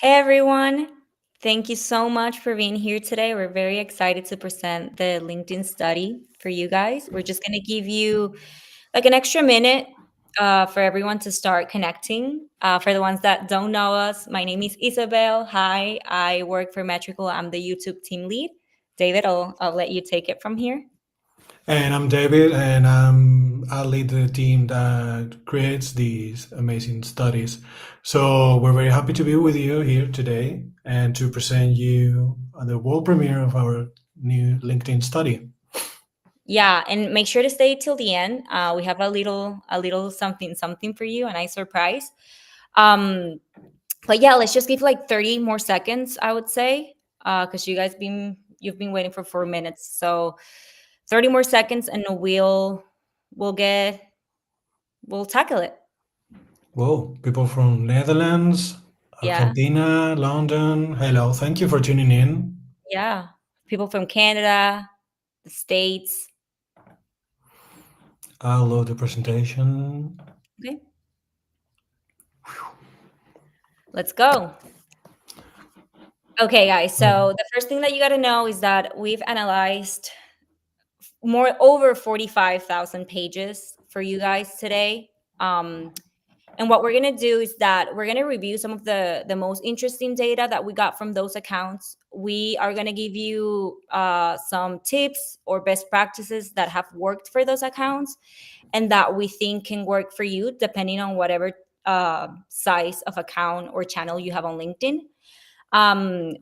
Hey everyone, thank you so much for being here today. We're very excited to present the LinkedIn study for you guys. We're just going to give you like an extra minute for everyone to start connecting. For the ones that don't know us, my name is Isabel. Hi, I work for Metricool. I'm the YouTube team lead. David, I'll let you take it from here. And I'm David, and I lead the team that creates these amazing studies. So we're very happy to be with you here today and to present you the world premiere of our new LinkedIn study. Yeah, and make sure to stay till the end. We have a little something for you, a nice surprise. Um, But yeah, let's just give like 30 more seconds, I would say, because you've been waiting for 4 minutes. So 30 more seconds, and we'll get we'll tackle it. Whoa, people from Netherlands, Yeah, Argentina, London. Hello, thank you for tuning in. yeah. People from Canada, the States. I love the presentation. Okay, let's go. Okay, guys. Oh, So the first thing that you got to know is that we've analyzed more over 45,000 pages for you guys today. Um, And what we're going to do is that we're going to review some of the most interesting data that we got from those accounts. We are going to give you some tips or best practices that have worked for those accounts and that we think can work for you depending on whatever size of account or channel you have on LinkedIn.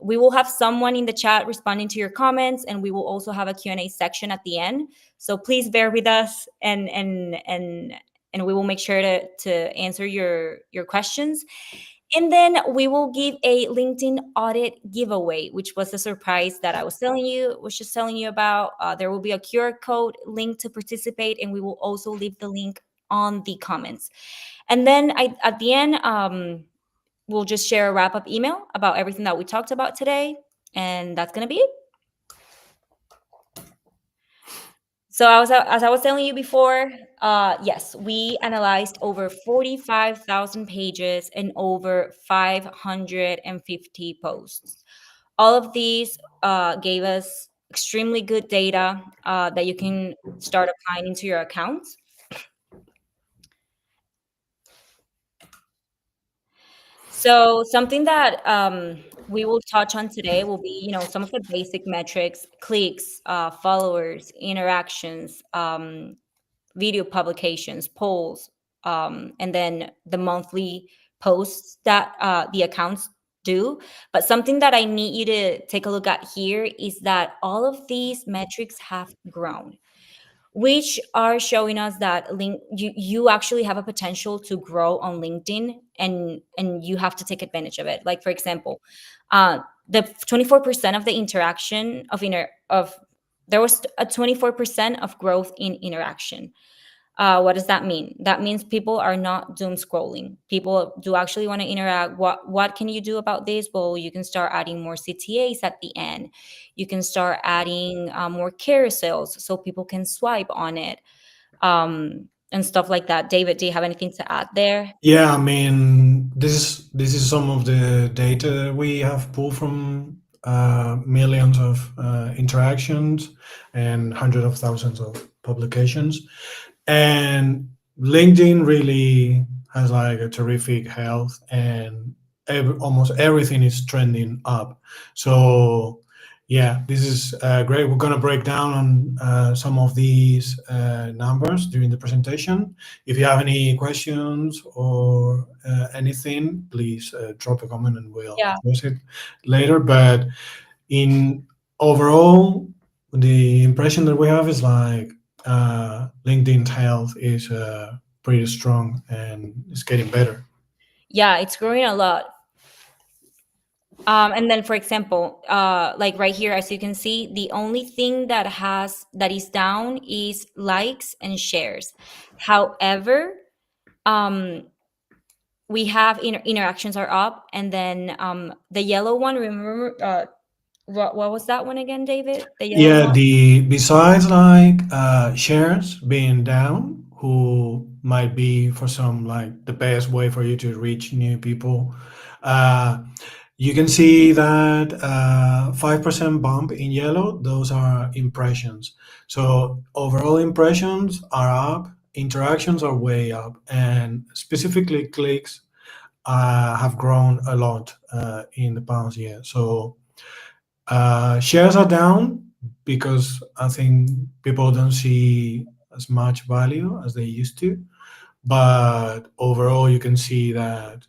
We will have someone in the chat responding to your comments, and we will also have a Q&A section at the end. So please bear with us, and we will make sure to answer your questions. And then we will give a LinkedIn audit giveaway, which was the surprise that I was just telling you about. There will be a QR code link to participate, and we will also leave the link on the comments. And then at the end, we'll just share a wrap up email about everything that we talked about today. And that's going to be it. So as I was telling you before, yes, we analyzed over 45,000 pages and over 550 posts. All of these gave us extremely good data that you can start applying into your accounts. So something that we will touch on today will be, some of the basic metrics: clicks, followers, interactions, video publications, polls, and then the monthly posts that the accounts do. But something that I need you to take a look at here is that all of these metrics have grown, which are showing us that you actually have a potential to grow on LinkedIn, and you have to take advantage of it. Like for example, the 24% of the interaction of there was a 24% of growth in interaction. What does that mean? That means people are not doom scrolling. People do actually want to interact. What can you do about this? Well, you can start adding more CTAs at the end. You can start adding more carousels so people can swipe on it, and stuff like that. David, do you have anything to add there? yeah, I mean, this is some of the data we have pulled from millions of interactions and hundreds of thousands of publications. And LinkedIn really has like a terrific health, and almost everything is trending up. So yeah, this is great. We're gonna break down on some of these numbers during the presentation. If you have any questions or anything, please drop a comment and we'll Yeah. address it later. But in overall, the impression that we have is like LinkedIn's health is pretty strong and it's getting better. Yeah, it's growing a lot. And then, for example, like right here, as you can see, the only thing that is down is likes and shares. However, um, we have interactions are up, and then the yellow one. Remember, what was that one again, David? The yellow Yeah, one. the besides like shares being down, who might be for some like the best way for you to reach new people. Uh, You can see that 5% bump in yellow, those are impressions. So overall impressions are up, interactions are way up, and specifically clicks have grown a lot in the past year. So shares are down because I think people don't see as much value as they used to. But overall, you can see that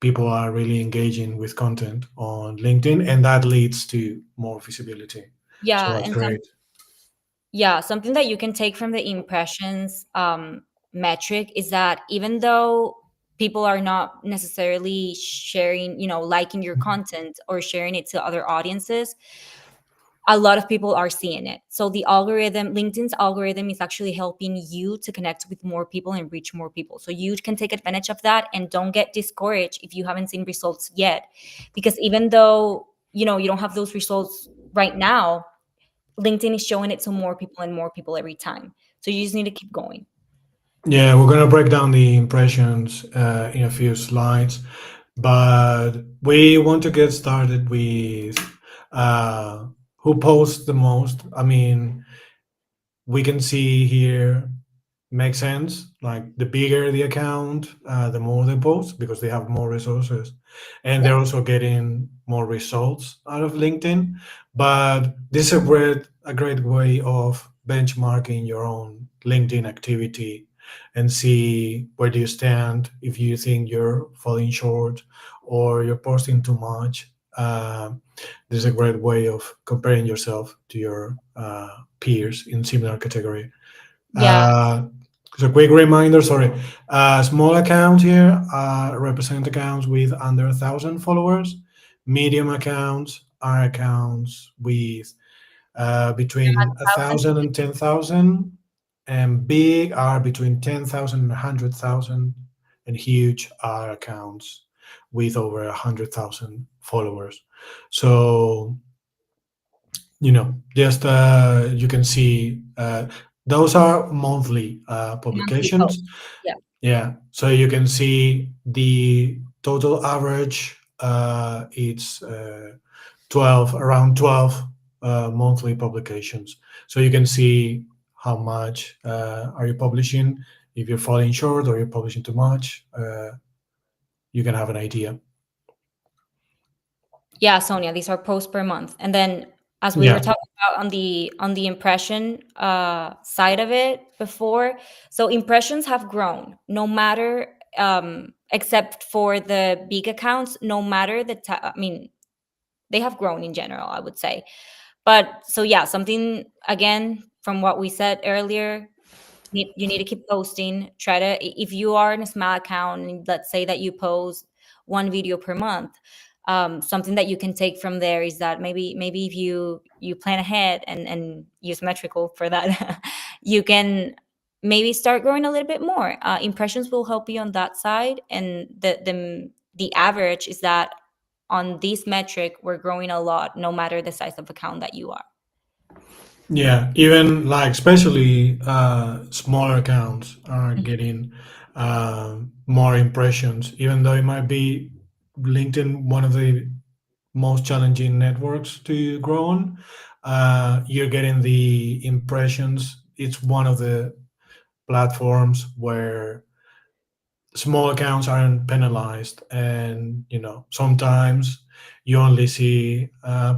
people are really engaging with content on LinkedIn, and that leads to more visibility. So Yeah, that's and great. something that you can take from the impressions metric is that even though people are not necessarily sharing, liking your content or sharing it to other audiences, a lot of people are seeing it. So the algorithm, LinkedIn's algorithm is actually helping you to connect with more people and reach more people. So you can take advantage of that and don't get discouraged if you haven't seen results yet. Because even though, you don't have those results right now, LinkedIn is showing it to more people and more people every time. So you just need to keep going. Yeah, we're going to break down the impressions in a few slides, but we want to get started with who posts the most. I mean, we can see here makes sense. Like the bigger the account, the more they post because they have more resources, and they're Yeah. also getting more results out of LinkedIn. But this is a great way of benchmarking your own LinkedIn activity and see where do you stand if you think you're falling short or you're posting too much. This is a great way of comparing yourself to your peers in similar category. Yeah. uh, so quick reminder, sorry. Small accounts here represent accounts with under 1,000 followers. Medium accounts are accounts with between a 1,000 to thousand and 10,000, and big are between 10,000 and 100,000, and huge are accounts with over 100,000 followers. So just you can see those are monthly monthly publications. posts. Yeah. Yeah, so you can see the total average. It's 12, around 12 monthly publications. So you can see how much are you publishing. If you're falling short or you're publishing too much, you can have an idea. Yeah, Sonia, these are posts per month. And then as we were Yeah. talking about on the impression side of it before, so impressions have grown no matter except for the big accounts, no matter I mean, they have grown in general, I would say. But so yeah, something again from what we said earlier, you need to keep posting. Try to, if you are in a small account and let's say that you post one video per month, something that you can take from there is that maybe if you plan ahead and use Metricool for that, you can maybe start growing a little bit more. Impressions will help you on that side, and the average is that on this metric we're growing a lot no matter the size of account that you are. Yeah, even like especially smaller accounts are Mhm. getting more impressions, even though it might be LinkedIn one of the most challenging networks to grow on. You're getting the impressions. It's one of the platforms where small accounts aren't penalized, and sometimes you only see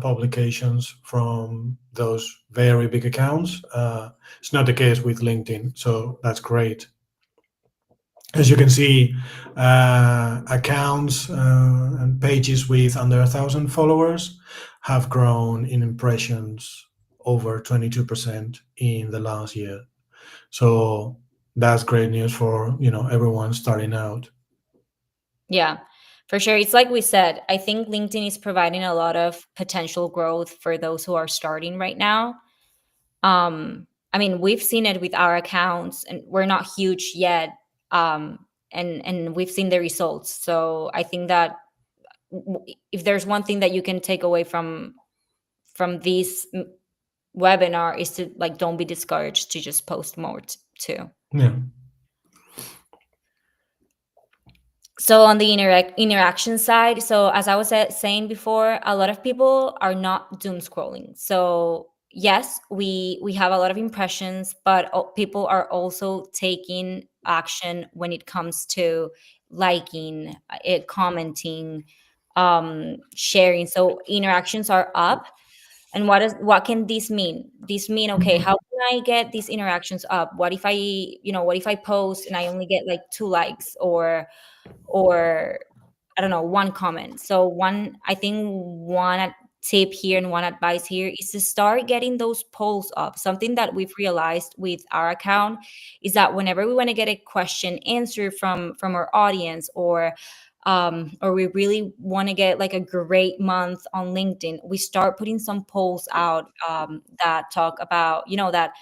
publications from those very big accounts. It's not the case with LinkedIn, so that's great. As you can see, accounts and pages with under 1,000 followers have grown in impressions over 22% in the last year. So that's great news for everyone starting out. Yeah, for sure. It's like we said, I think LinkedIn is providing a lot of potential growth for those who are starting right now. I mean, we've seen it with our accounts and we're not huge yet. And we've seen the results. So I think that if there's one thing that you can take away from this webinar is to like don't be discouraged to just post more too. Yeah. So on the interaction side, so as I was saying before, a lot of people are not doom scrolling. So yes, we have a lot of impressions, but people are also taking action when it comes to liking, it, commenting, sharing. So interactions are up. And what can this mean? This mean, okay, how can I get these interactions up? What if what if I post and I only get like 2 likes, or I don't know, one comment. So I think one tip here and one advice here is to start getting those polls up. Something that we've realized with our account is that whenever we want to get a question answered from our audience, or we really want to get like a great month on LinkedIn, we start putting some polls out, that talk about, that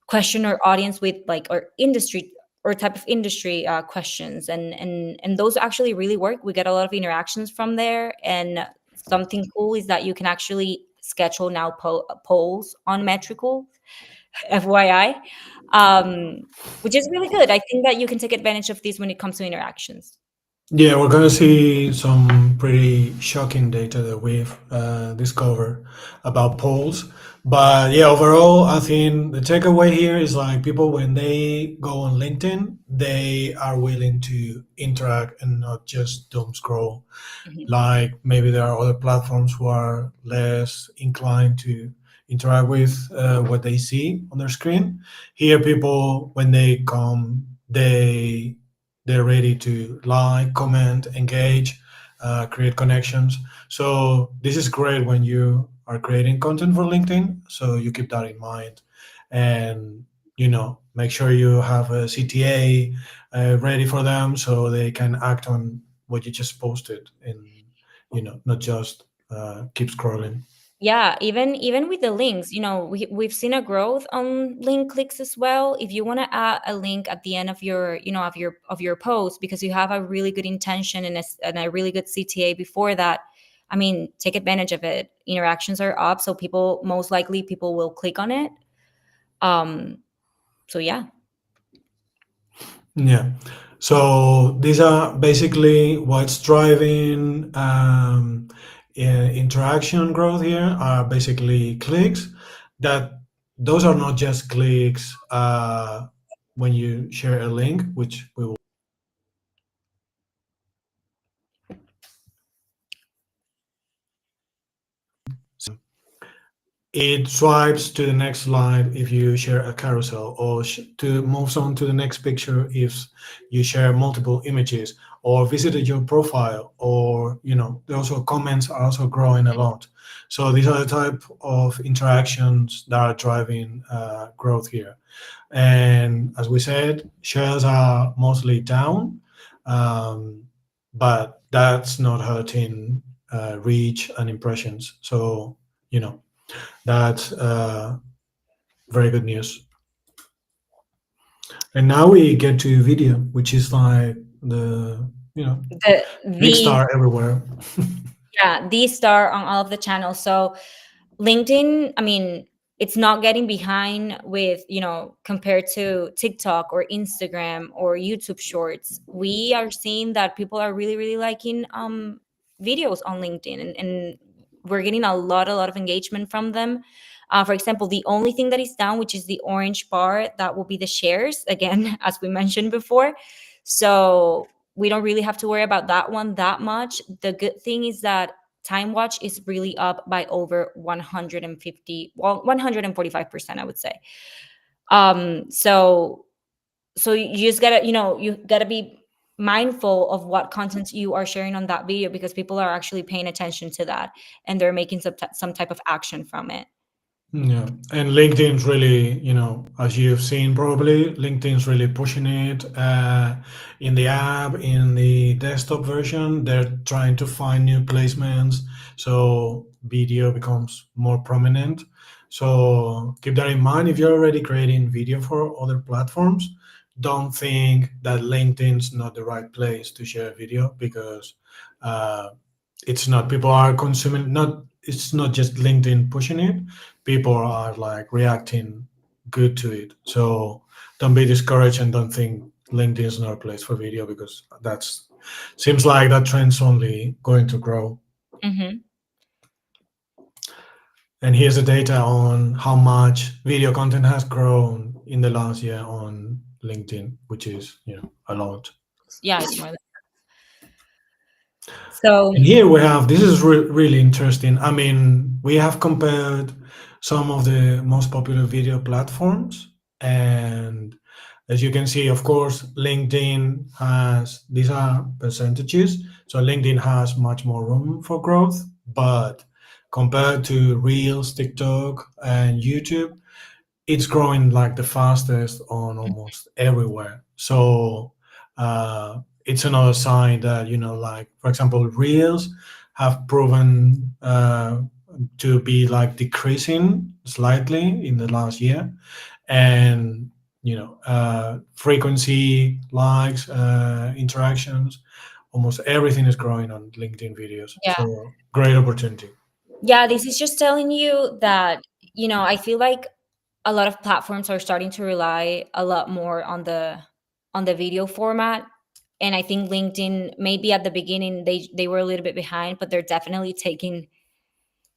question our audience with like our industry or type of industry questions, and those actually really work. We get a lot of interactions from there, and something cool is that you can actually schedule now polls on Metricool, FYI, which is really good. I think that you can take advantage of these when it comes to interactions. Yeah, we're going to see some pretty shocking data that we've discovered about polls. But yeah, overall, I think the takeaway here is like people, when they go on LinkedIn, they are willing to interact and not just doom scroll. Mhm. Like maybe there are other platforms who are less inclined to interact with what they see on their screen. Here, people, when they come, they're ready to like, comment, engage, create connections. So this is great when you are creating content for LinkedIn. So you keep that in mind, and make sure you have a CTA ready for them so they can act on what you just posted, and not just keep scrolling. Yeah, even with the links, we've seen a growth on link clicks as well. If you want to add a link at the end of your, of your post, because you have a really good intention and a really good CTA before that, I mean, take advantage of it. Interactions are up, so most likely people will click on it. Um, so yeah. Yeah. So these are basically what's driving interaction growth here are basically clicks. That those are not just clicks when you share a link, which we will. It swipes to the next slide if you share a carousel, or to moves on to the next picture if you share multiple images, or visited your profile, or also comments are also growing a lot. So these are the type of interactions that are driving growth here. And as we said, shares are mostly down, um, but that's not hurting reach and impressions. So that's very good news. And now we get to video, which is like the The big the star everywhere. Yeah, the star on all of the channels. So LinkedIn, I mean, it's not getting behind with, compared to TikTok or Instagram or YouTube Shorts. We are seeing that people are really, really liking videos on LinkedIn, and we're getting a lot of engagement from them. For example, the only thing that is down, which is the orange bar, that will be the shares, again, as we mentioned before. So we don't really have to worry about that one that much. The good thing is that time watch is really up by over 150, well, 145%, I would say. So you just gotta, you gotta be mindful of what content you are sharing on that video, because people are actually paying attention to that, and they're making some type of action from it. Yeah, and LinkedIn's really, as you've seen probably, LinkedIn's really pushing it in the app, in the desktop version. They're trying to find new placements, so video becomes more prominent. So keep that in mind. If you're already creating video for other platforms, don't think that LinkedIn's not the right place to share video, because uh, it's not. People are consuming, not, it's not just LinkedIn pushing it, people are like reacting good to it. So don't be discouraged and don't think LinkedIn is not a place for video, because seems like that trend's only going to grow. Hmm. And here's the data on how much video content has grown in the last year on LinkedIn, which is, a lot. Yeah, it's more than so. And here we have, this is really interesting. I mean, we have compared some of the most popular video platforms. And as you can see, of course, LinkedIn has, these are percentages. So LinkedIn has much more room for growth. But compared to Reels, TikTok, and YouTube, it's growing like the fastest on almost everywhere. So it's another sign that, like, for example, reels have proven to be like decreasing slightly in the last year. And frequency, likes, interactions, almost everything is growing on LinkedIn videos. Yeah. So great opportunity. Yeah, this is just telling you that, I feel like a lot of platforms are starting to rely a lot more on the video format. And I think LinkedIn, maybe at the beginning they were a little bit behind, but they're definitely taking,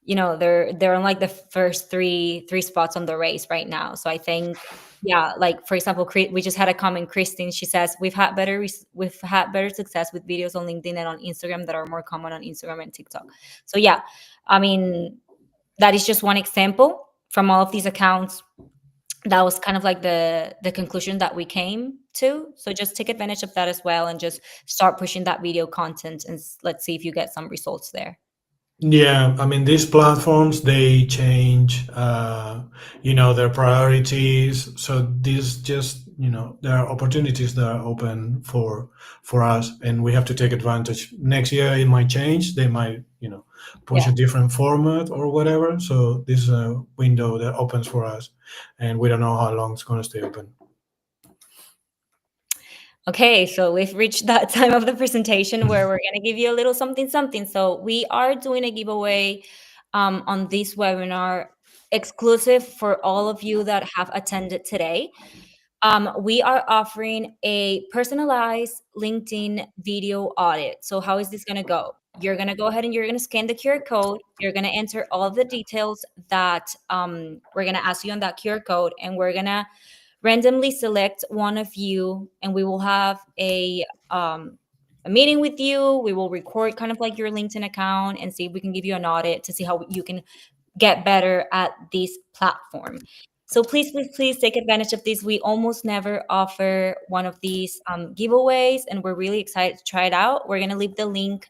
they're on like the first three spots on the race right now. So I think, yeah, like for example, we just had a comment. Christine, she says we've had better success with videos on LinkedIn and on Instagram that are more common on Instagram and TikTok. So yeah, I mean, that is just one example from all of these accounts. That was kind of like the conclusion that we came to. So just take advantage of that as well, and just start pushing that video content, and let's see if you get some results there. Yeah, I mean, these platforms, they change, their priorities. So these just, there are opportunities that are open for us, and we have to take advantage. Next year, it might change. They might, push Yeah. a different format or whatever. So this is a window that opens for us, and we don't know how long it's going to stay open. Okay, so we've reached that time of the presentation where we're going to give you a little something something. So we are doing a giveaway on this webinar, exclusive for all of you that have attended today. We are offering a personalized LinkedIn video audit. So how is this going to go? You're going to go ahead and you're going to scan the QR code. You're going to enter all of the details that we're going to ask you on that QR code, and we're going to randomly select one of you, and we will have a meeting with you. We will record kind of like your LinkedIn account and see if we can give you an audit to see how you can get better at this platform. So please, please, please take advantage of this. We almost never offer one of these giveaways, and we're really excited to try it out. We're going to leave the link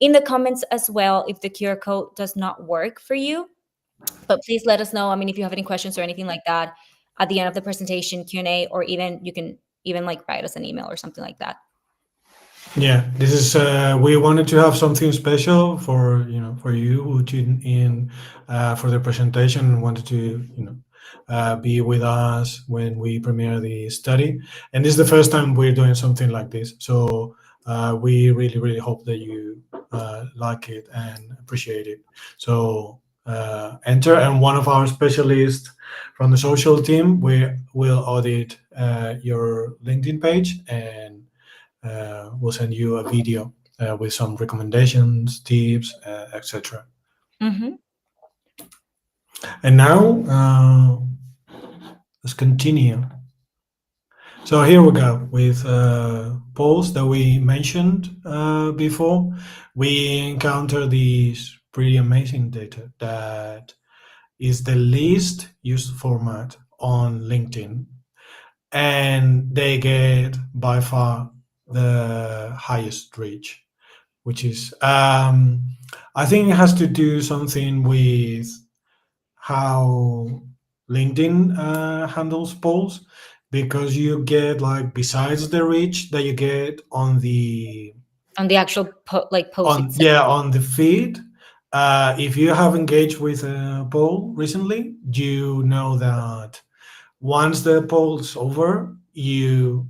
in the comments as well if the QR code does not work for you. But please let us know. I mean, if you have any questions or anything like that at the end of the presentation, Q&A, or even you can even like write us an email or something like that. Yeah, this is we wanted to have something special for for you who tuned in for the presentation and wanted to be with us when we premiere the study. And this is the first time we're doing something like this, so we really hope that you like it and appreciate it. So enter, and one of our specialists from the social team will audit your LinkedIn page, and we'll send you a video with some recommendations, tips, etc. Mm-hmm. And now let's continue. So here we go with polls that we mentioned before. We encounter these pretty amazing data that is the least used format on LinkedIn, and they get by far the highest reach, which is I think it has to do something with how LinkedIn handles polls, because you get, like, besides the reach that you get on the On the actual post itself. on the feed, if you have engaged with a poll recently, you know that once the poll's over, you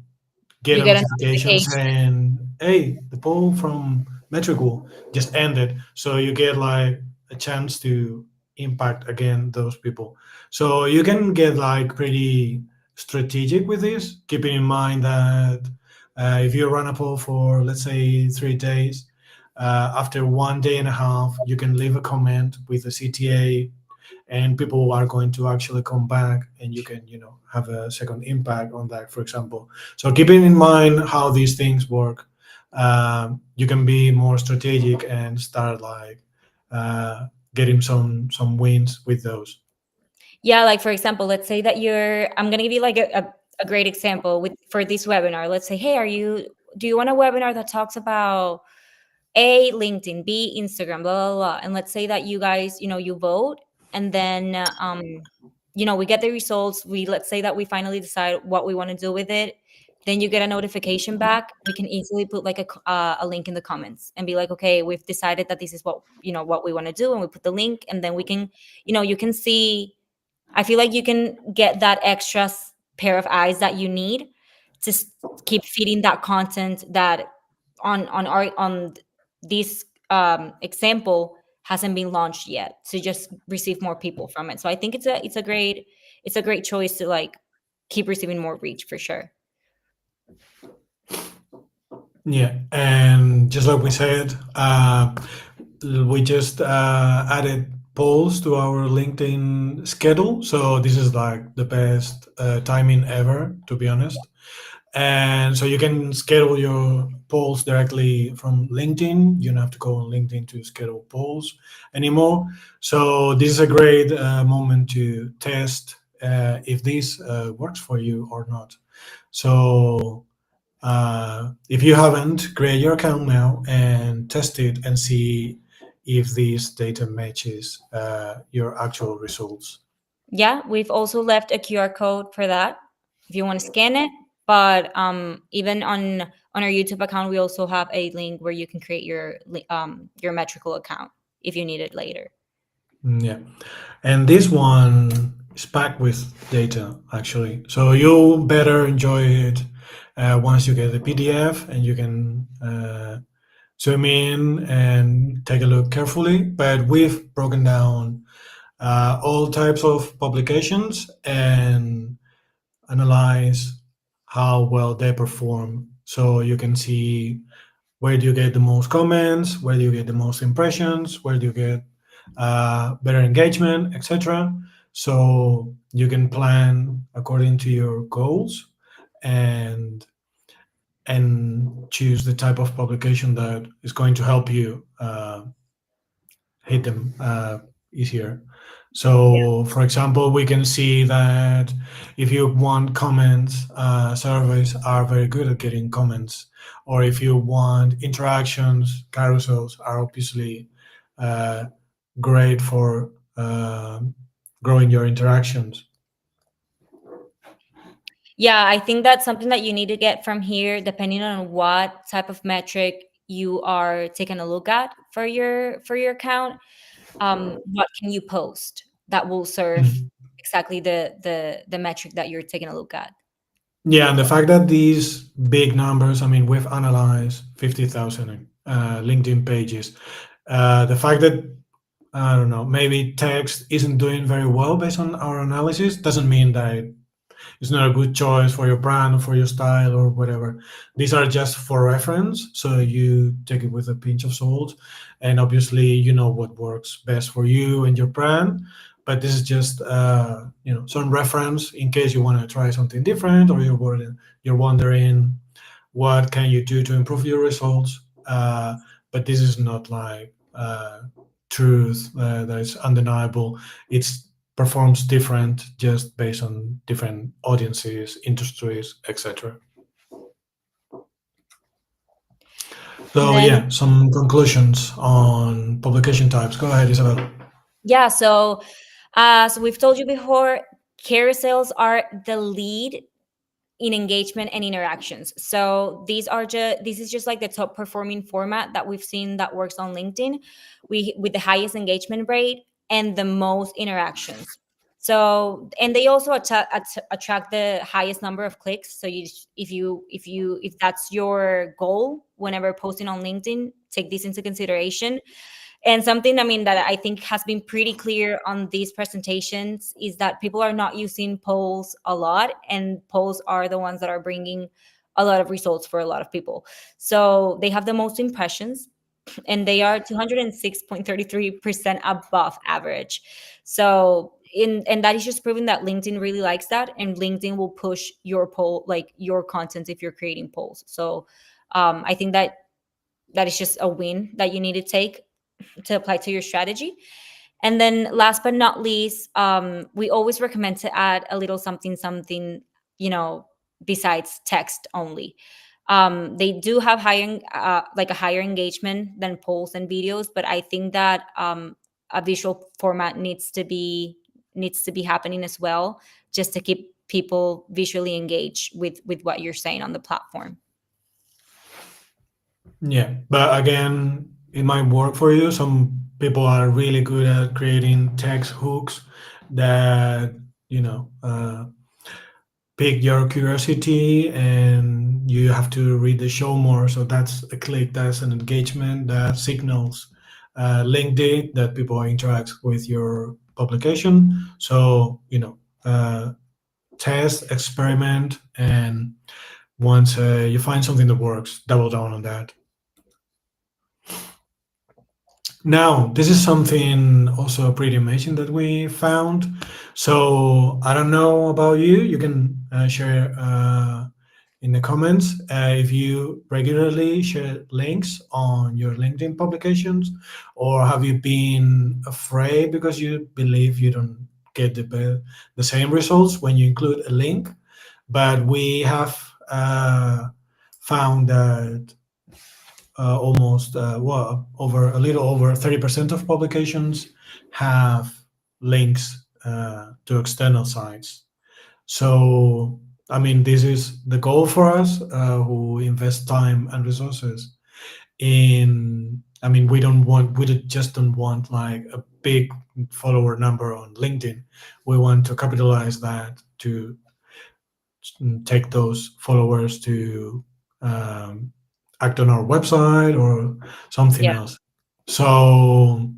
get You a get a notification notification. saying, "Hey, the poll from Metricool just ended." So you get like a chance to impact again those people. So you can get like pretty strategic with this, keeping in mind that If you run a poll for, let's say, 3 days, after 1 day and a half, you can leave a comment with the CTA, and people are going to actually come back, and you can, have a second impact on that, for example. So keeping in mind how these things work, you can be more strategic and start like getting some wins with those. Yeah, like for example, let's say that I'm gonna give you like a great example with for this webinar. Let's say, hey, do you want a webinar that talks about A, LinkedIn, B, Instagram, blah, blah, blah. And let's say that you guys, you vote, and then we get the results. Let's say that we finally decide what we want to do with it. Then you get a notification back. We can easily put like a link in the comments and be like, okay, we've decided that this is what we want to do, and we put the link, and then we can, you can see. I feel like you can get that extra pair of eyes that you need to keep feeding that content that on this example hasn't been launched yet, to just receive more people from it. So I think it's a great choice to like keep receiving more reach for sure. Yeah, and just like we said, we just added polls to our LinkedIn schedule. So this is like the best timing ever, to be honest. And so you can schedule your polls directly from LinkedIn. You don't have to go on LinkedIn to schedule polls anymore. So this is a great moment to test if this works for you or not. So if you haven't, create your account now and test it and see if this data matches your actual results. Yeah, we've also left a QR code for that if you want to scan it. But even on our YouTube account, we also have a link where you can create your Metricool account if you need it later. Yeah. And this one is packed with data, actually. So you'll better enjoy it once you get the PDF and you can zoom in and take a look carefully. But we've broken down all types of publications and analyze how well they perform. So you can see where do you get the most comments, where do you get the most impressions, where do you get better engagement, etc. So you can plan according to your goals and choose the type of publication that is going to help you hit them easier. So, for example, we can see that if you want comments, surveys are very good at getting comments. Or if you want interactions, carousels are obviously uh, great for growing your interactions. Yeah, I think that's something that you need to get from here, depending on what type of metric you are taking a look at for your account. What can you post that will serve Mhm. exactly the metric that you're taking a look at? Yeah, and the fact that these big numbers, I mean, we've analyzed 50,000 LinkedIn pages. The fact that, I don't know, maybe text isn't doing very well based on our analysis doesn't mean that it's not a good choice for your brand or for your style or whatever. These are just for reference, so you take it with a pinch of salt. And obviously, you know what works best for you and your brand. But this is just some reference in case you want to try something different, or you're wondering what can you do to improve your results. But this is not like truth that is undeniable. It's performs different just based on different audiences, industries, etc. And So then yeah, some conclusions on publication types. Go ahead, Isabel. yeah, so as we've told you before, carousels are the lead in engagement and interactions. So this is just like the top performing format that we've seen that works on LinkedIn, with the highest engagement rate and the most interactions. So, and they also attract the highest number of clicks. So if that's your goal whenever posting on LinkedIn, take this into consideration. And something, I mean, that I think has been pretty clear on these presentations is that people are not using polls a lot, and polls are the ones that are bringing a lot of results for a lot of people. So they have the most impressions, and they are 206.33% above average. So and that is just proving that LinkedIn really likes that, and LinkedIn will push your poll, like your content, if you're creating polls. So I think that that is just a win that you need to take to apply to your strategy. And then last but not least, we always recommend to add a little something, something, you know, besides text only. They do have higher, like a higher engagement than polls and videos, but I think that a visual format needs to be happening as well, just to keep people visually engaged with what you're saying on the platform. Yeah, but again, it might work for you. Some people are really good at creating text hooks that, you know, pique your curiosity, and you have to read the show more. So that's a click, that's an engagement that signals LinkedIn that people interact with your publication. So, test, experiment, and once you find something that works, double down on that. Now, this is something also pretty amazing that we found. So I don't know about you. You can share in the comments if you regularly share links on your LinkedIn publications, or have you been afraid because you believe you don't get the same results when you include a link. But we have found that almost over a little over 30% of publications have links to external sites. So I mean, this is the goal for us who invest time and resources in. I mean, just don't want like a big follower number on LinkedIn. We want to capitalize that to take those followers to um, act on our website or something Yeah. else. So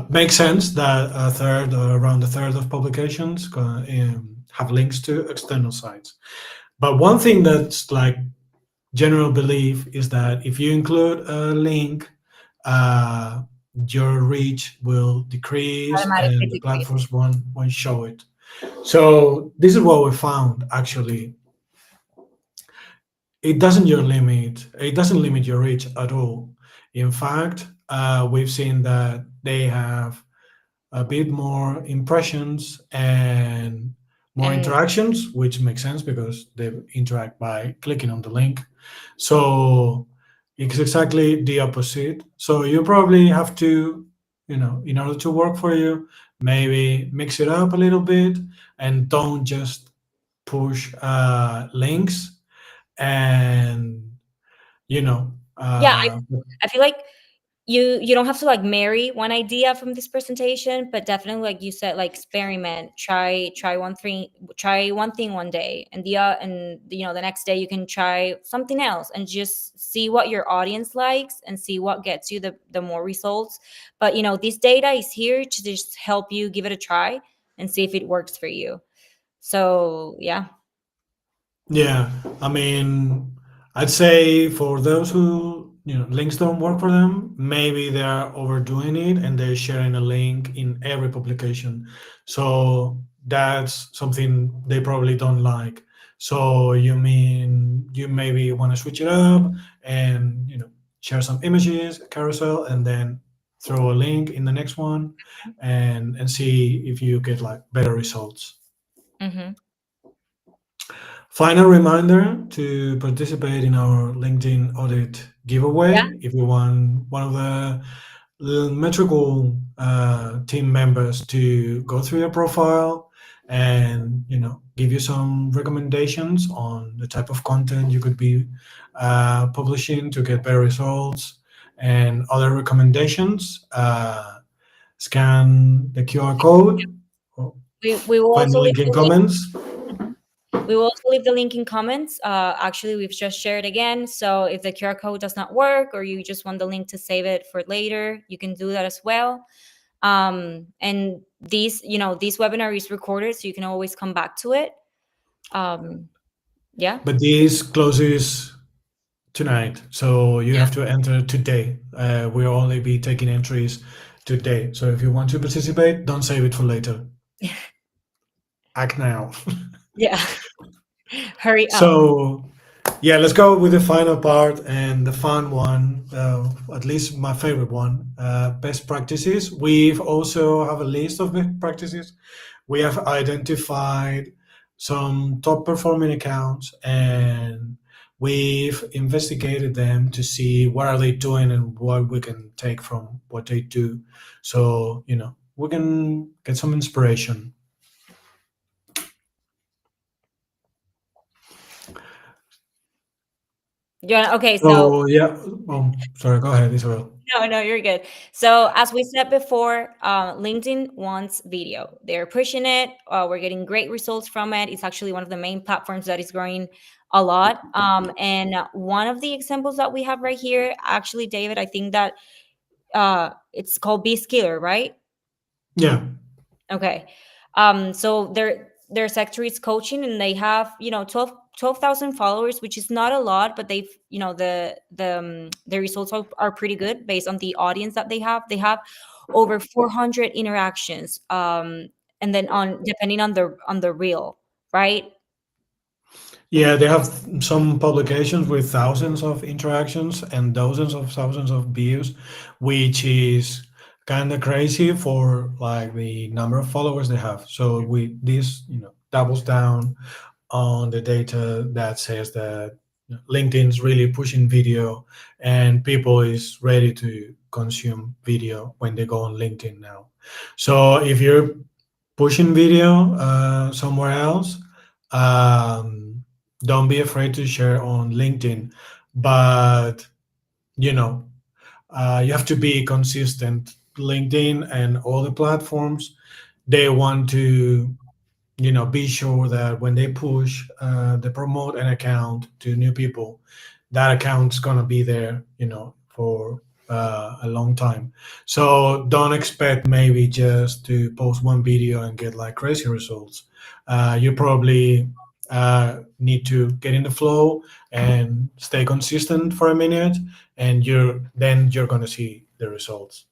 makes sense that around a third of publications have links to external sites. But one thing that's like general belief is that if you include a link, uh, your reach will decrease Automatically and the decrease. platforms won't show it. So this is what we found actually. It doesn't limit your reach at all. In fact, we've seen that they have a bit more impressions and more And interactions, which makes sense because they interact by clicking on the link. So it's exactly the opposite. So you probably have to, in order to work for you, maybe mix it up a little bit and don't just push links and you know yeah, uh, I feel like you don't have to like marry one idea from this presentation, but definitely, like you said, like experiment, try one thing one day, and and the next day you can try something else, and just see what your audience likes and see what gets you the more results. But this data is here to just help you give it a try and see if it works for you. So yeah. yeah, I mean, I'd say for those who links don't work for them, maybe they are overdoing it and they're sharing a link in every publication. So that's something they probably don't like. So you mean you maybe want to switch it up and share some images, carousel, and then throw a link in the next one, and see if you get like better results. Hmm. Final reminder to participate in our LinkedIn audit Yeah. giveaway. If you want one of the Metricool team members to go through your profile and give you some recommendations on the type of content you could be publishing to get better results and other recommendations, scan the QR code or We will find the also leave link in the link. comments. Mhm. We will also leave the link in comments. Actually, we've just shared again. So if the QR code does not work, or you just want the link to save it for later, you can do that as well. And this webinar is recorded, so you can always come back to it. Um, Yeah. but this closes tonight, so you Yeah. have to enter today. We'll only be taking entries today. So if you want to participate, don't save it for later. Act now. Yeah. Hurry up. So yeah, let's go with the final part and the fun one, at least my favorite one, best practices. We've also have a list of best practices. We have identified some top performing accounts and we've investigated them to see what are they doing and what we can take from what they do. So, we can get some inspiration. Okay, so So yeah, sorry, go ahead, Isabel. no, no, you're good. So as we said before, LinkedIn wants video. They're pushing it. We're getting great results from it. It's actually one of the main platforms that is growing a lot. And one of the examples that we have right here, actually, David, I think that it's called Be Skiller, right? Yeah. Okay. So their sector is coaching, and they have 12,000 followers, which is not a lot, but they've the results are pretty good based on the audience that they have. They have over 400 interactions, and then on depending on the reel, right? Yeah, they have some publications with thousands of interactions and dozens of thousands of views, which is kind of crazy for like the number of followers they have. So we this doubles down on the data that says that LinkedIn's really pushing video and people is ready to consume video when they go on LinkedIn now. So if you're pushing video somewhere else, um, don't be afraid to share on LinkedIn. But you know, you have to be consistent. LinkedIn and all the platforms, they want to be sure that when they push, they promote an account to new people, that account's gonna be there, for a long time. So don't expect maybe just to post one video and get like crazy results. You probably need to get in the flow and stay consistent for a minute, and you're gonna see the results.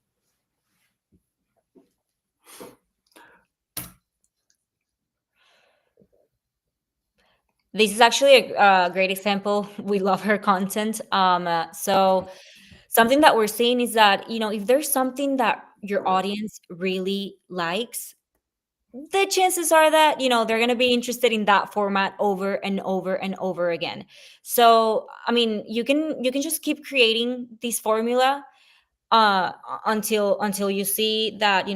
This is actually a great example. We love her content. So something that we're seeing is that if there's something that your audience really likes, the chances are that they're going to be interested in that format over and over and over again. So I mean, you can just keep creating this formula uh until you see that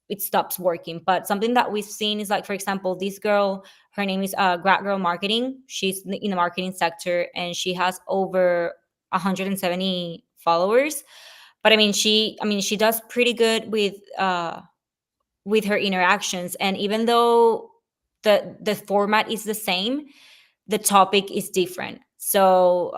it stops working. But something that we've seen is, like, for example, this girl, her name is Grad Girl Marketing. She's in the marketing sector, and she has over 170 followers. But I mean she does pretty good with her interactions, and even though the format is the same, the topic is different. So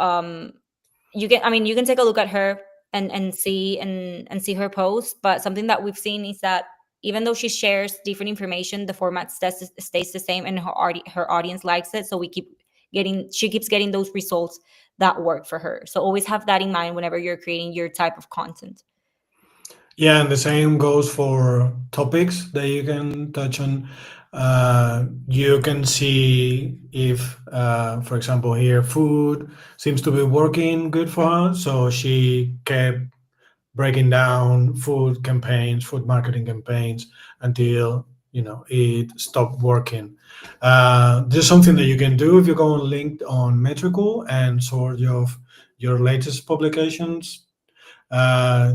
you can take a look at her and see and see her post. But something that we've seen is that even though she shares different information, the format stays the same, and her audience likes it. So she keeps getting those results that work for her. So always have that in mind whenever you're creating your type of content. Yeah, and the same goes for topics that you can touch on. You can see if, for example, here food seems to be working good for her. So she kept breaking down food campaigns, food marketing campaigns until it stopped working. There's something that you can do if you go on linked on Metricool and sort of your latest publications. Uh,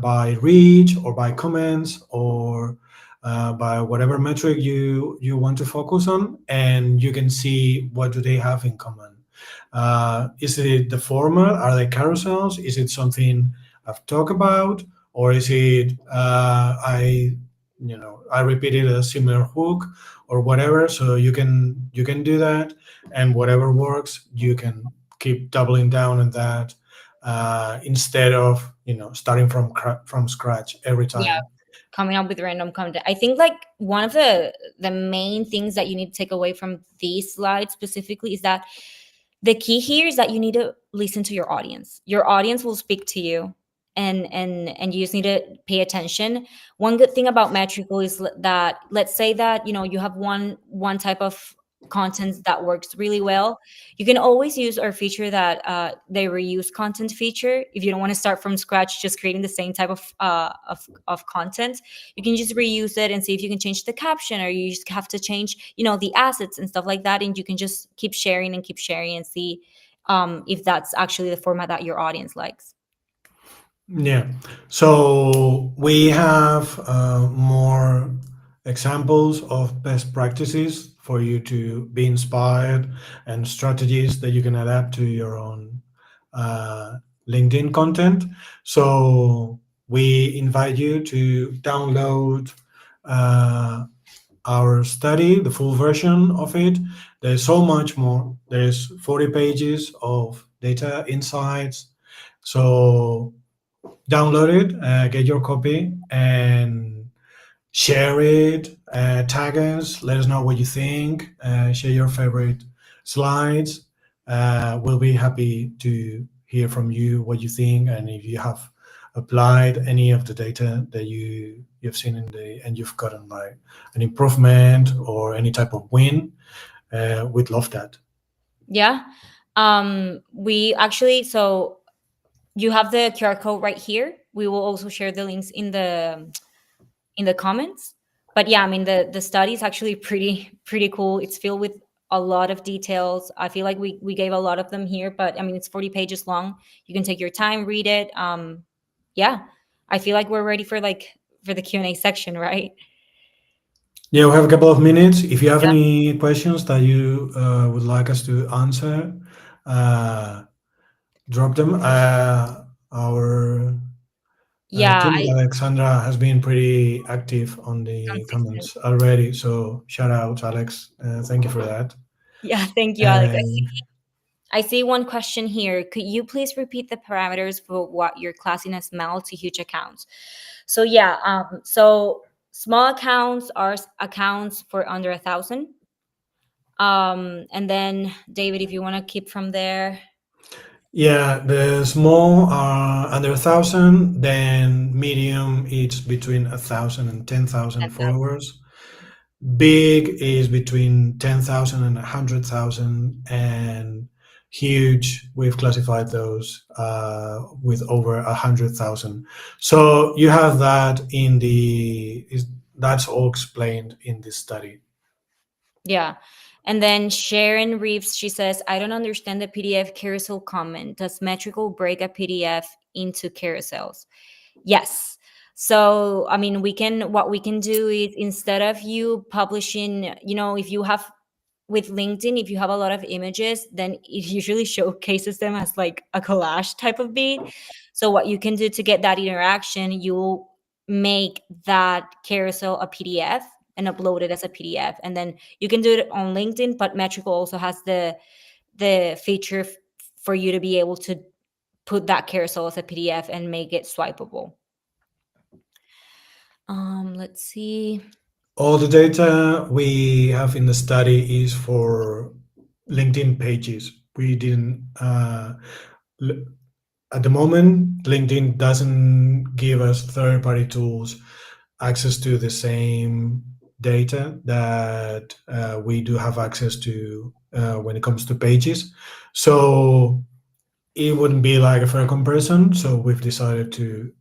by reach or by comments or by whatever metric you want to focus on, and you can see what do they have in common. Is it the format? Are they carousels? Is it something I've talked about, or is it I repeated a similar hook or whatever? So you can do that, and whatever works, you can keep doubling down on that instead of starting from scratch every Yeah. time. coming up with random content. I think like one of the main things that you need to take away from these slides specifically is that the key here is that you need to listen to your audience. Your audience will speak to you, and you just need to pay attention. One good thing about Metricool is that, let's say that you have one type of content that works really well. You can always use our feature that they reuse content feature. If you don't want to start from scratch just creating the same type of content, you can just reuse it and see if you can change the caption, or you just have to change the assets and stuff like that, and you can just keep sharing and see if that's actually the format that your audience likes. Yeah. So we have more examples of best practices for you to be inspired, and strategies that you can adapt to your own uh, LinkedIn content. So we invite you to download uh, our study, the full version of it. There's so much more. There's 40 pages of data insights. So download it, get your copy, and share it. Tag us, let us know what you think. Share your favorite slides. We'll be happy to hear from you what you think, and if you have applied any of the data that you've seen in the and you've gotten like an improvement or any type of win. We'd love that. Yeah. We actually, so you have the QR code right here. We will also share the links in the comments. But yeah, I mean the study is actually pretty cool. It's filled with a lot of details. I feel like we gave a lot of them here, but I mean it's 40 pages long. You can take your time, read it. Yeah, I feel like we're ready for the Q&A section, right? Yeah, we have a couple of minutes. If you have Yeah. any questions that you would like us to answer, uh, drop them. Our Yeah, teammate Alexandra has been pretty active on the consistent. comments already, so shout out, Alex. Thank you for that. Yeah, thank you, Alex. And I see one question here. Could you please repeat the parameters for what you're classing as small to huge accounts? So yeah, so small accounts are accounts for under 1,000. And then David, if you want to keep from there. yeah, the small are under 1,000. Then medium, it's between 1,000 and 10,000 10,000. followers. Big is between 10,000 and 100,000, and huge, we've classified those with over 100,000. So you have that that's all explained in this study. Yeah. And then Sharon Reeves, she says, I don't understand the PDF carousel comment. Does Metrical break a PDF into carousels? Yes. So, I mean, what we can do is, instead of you publishing, if you have with LinkedIn, if you have a lot of images, then it usually showcases them as like a collage type of beat. So what you can do to get that interaction, you'll make that carousel a PDF and upload it as a PDF. And then you can do it on LinkedIn, but Metrical also has the feature for you to be able to put that carousel as a PDF and make it swipeable. Let's see. All the data we have in the study is for LinkedIn pages. We didn't l- At the moment, LinkedIn doesn't give us third-party tools access to the same data that we do have access to when it comes to pages. So it wouldn't be like a fair comparison. So we've decided to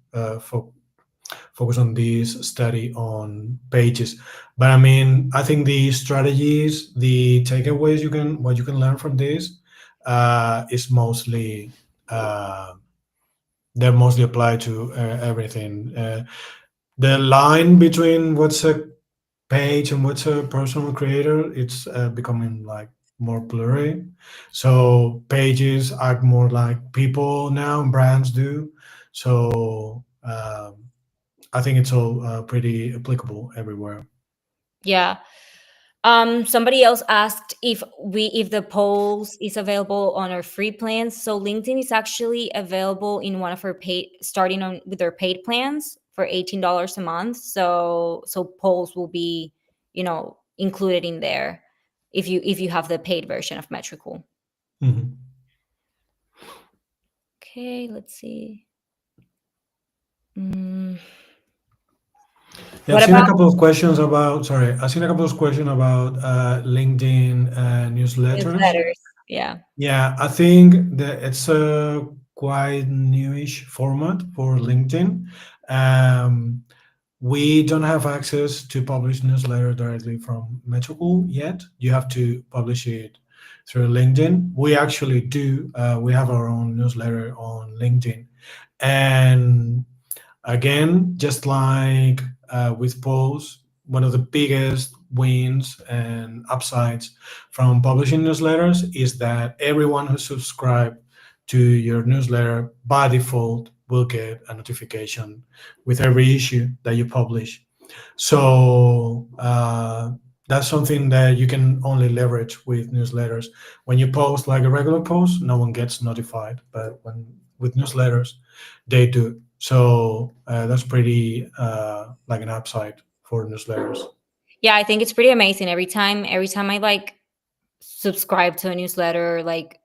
focus on this study on pages. But I mean, I think the strategies, the takeaways what you can learn from this is mostly. They're mostly applied to everything. The line between what's a page and what's a personal creator, it's becoming like more blurry. So pages act more like people now, and brands do. So I think it's all pretty applicable everywhere. Yeah. Somebody else asked if the polls is available on our free plans. So LinkedIn is actually available in one of our paid, starting on with our paid plans. for $18 a month. So polls will be, included in there if you have the paid version of Metricool. Mhm. Okay, let's see. Mm, Yeah, I've what seen a about couple of questions about, sorry, I've seen a couple of questions about LinkedIn newsletters. newsletters? Yeah. Yeah, I think that it's a quite newish format for LinkedIn. Um, we don't have access to publish newsletter directly from Metricool yet. You have to publish it through LinkedIn. We actually do. We have our own newsletter on LinkedIn, and again, just like with polls, one of the biggest wins and upsides from publishing newsletters is that everyone who subscribed to your newsletter by default will get a notification with every issue that you publish. So that's something that you can only leverage with newsletters. When you post like a regular post, no one gets notified, but when with newsletters, they do. So that's pretty like an upside for newsletters. Yeah, I think it's pretty amazing. Every time I like subscribe to a newsletter, like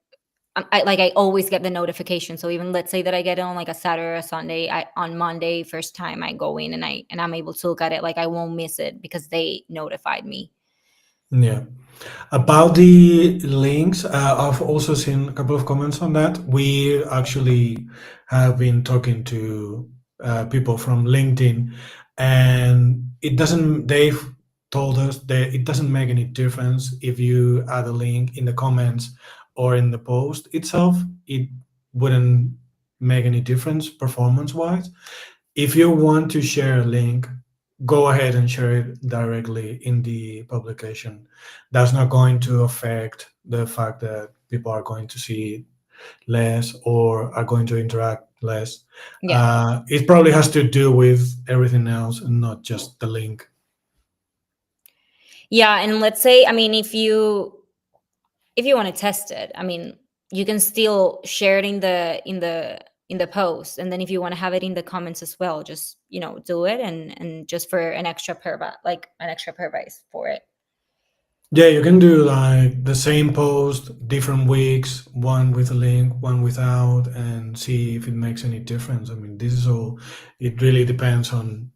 I always get the notification. So even let's say that I get it on like a Saturday or a Sunday, on Monday, first time I go in and I'm able to look at it, like I won't miss it because they notified me. Yeah. About the links, I've also seen a couple of comments on that. We actually have been talking to people from LinkedIn, and it doesn't. They've told us that it doesn't make any difference if you add a link in the comments or in the post itself. It wouldn't make any difference performance-wise. If you want to share a link, go ahead and share it directly in the publication. That's not going to affect the fact that people are going to see it less or are going to interact less. Yeah. It probably has to do with everything else and not just the link. Yeah, and let's say, I mean, if you want to test it, I mean, you can still share it in the post, and then if you want to have it in the comments as well, just do it, and just for an extra like an extra purpose for it. Yeah, you can do like the same post, different weeks, one with a link, one without, and see if it makes any difference. I mean, this is all, it really depends on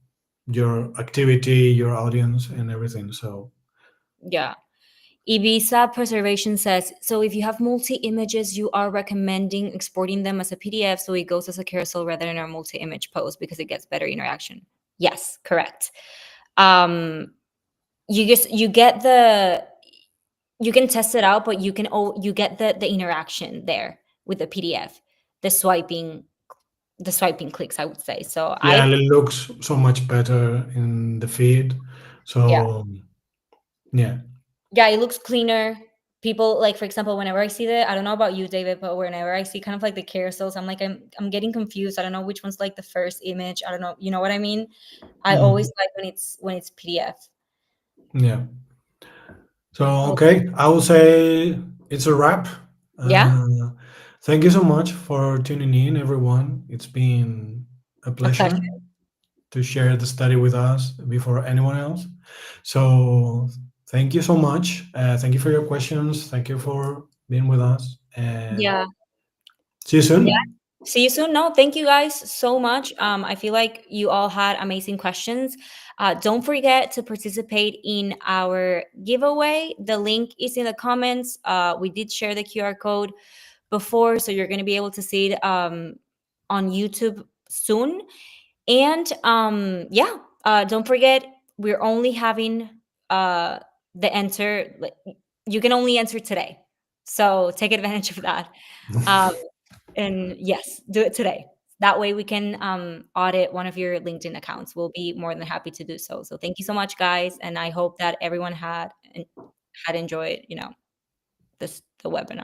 your activity, your audience, and everything. So, Yeah. Ibiza Preservation says, so if you have multi-images, you are recommending exporting them as a PDF so it goes as a carousel rather than a multi-image post because it gets better interaction. Yes, correct. Um, you can test it out, but you get the interaction there with the PDF, the swiping the swiping clicks, I would say. So yeah, I and it looks so much better in the feed. yeah. So, yeah. Yeah, it looks cleaner. People, like, for example, whenever I see I don't know about you, David, but whenever I see kind of like the carousels, I'm like, I'm getting confused. I don't know which one's like the first image. I don't know. You know what I mean? I Mhm. always like when it's PDF. Yeah. So, Oh, okay, I will say it's a wrap. yeah, Uh, Thank you so much for tuning in, everyone. It's been a a pleasure. pleasure to share the study with us before anyone else. So, thank you so much. Thank you for your questions. Thank you for being with us. And Yeah. see you Yeah. soon. See you soon. No, thank you guys so much. I feel like you all had amazing questions. Don't forget to participate in our giveaway. The link is in the comments. We did share the QR code before, so you're going to be able to see it on YouTube soon. And yeah, don't forget, we're only having the enter. You can only enter today, so take advantage of that. Um, and yes, do it today. That way we can audit one of your LinkedIn accounts. We'll be more than happy to do so. So thank you so much, guys, and I hope that everyone had enjoyed, the webinar.